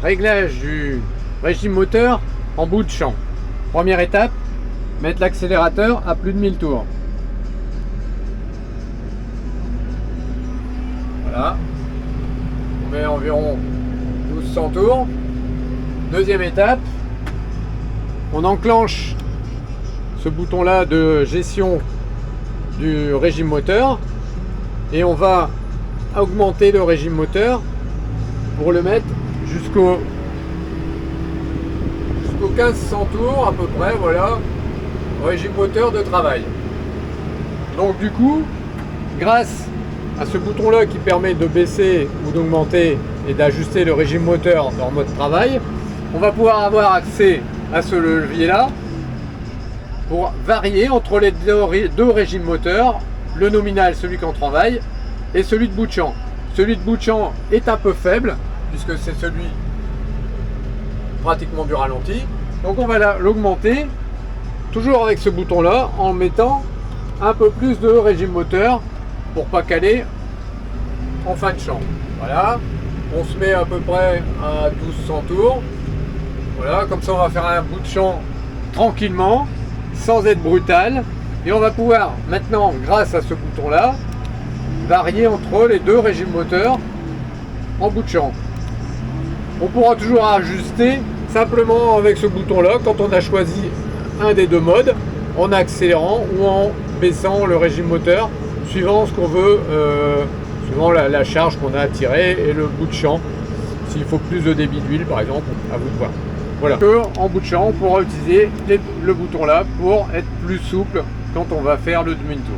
Réglage du régime moteur en bout de champ. Première étape, mettre l'accélérateur à plus de 1000 tours. Voilà. On met environ 1200 tours. Deuxième étape, on enclenche ce bouton là de gestion du régime moteur et on va augmenter le régime moteur pour le mettre jusqu'au 1500 tours à peu près, voilà, régime moteur de travail. Donc du coup, grâce à ce bouton là qui permet de baisser ou d'augmenter et d'ajuster le régime moteur en mode travail, on va pouvoir avoir accès à ce levier là pour varier entre les deux régimes moteurs, le nominal, celui qu'en travail, et celui de bout de champ. Celui de bout de champ est un peu faible, puisque c'est celui pratiquement du ralenti. Donc on va l'augmenter, toujours avec ce bouton là, en mettant un peu plus de régime moteur, pour pas caler en fin de champ. Voilà, on se met à peu près à 1200 tours. Voilà, comme ça on va faire un bout de champ tranquillement, sans être brutal, et on va pouvoir maintenant, grâce à ce bouton là, varier entre les deux régimes moteurs en bout de champ. On pourra toujours ajuster simplement avec ce bouton là quand on a choisi un des deux modes, en accélérant ou en baissant le régime moteur suivant ce qu'on veut, suivant la charge qu'on a à tirer et le bout de champ. S'il faut plus de débit d'huile par exemple, à vous de voir. Voilà. En bout de champ, on pourra utiliser le bouton là pour être plus souple quand on va faire le demi-tour.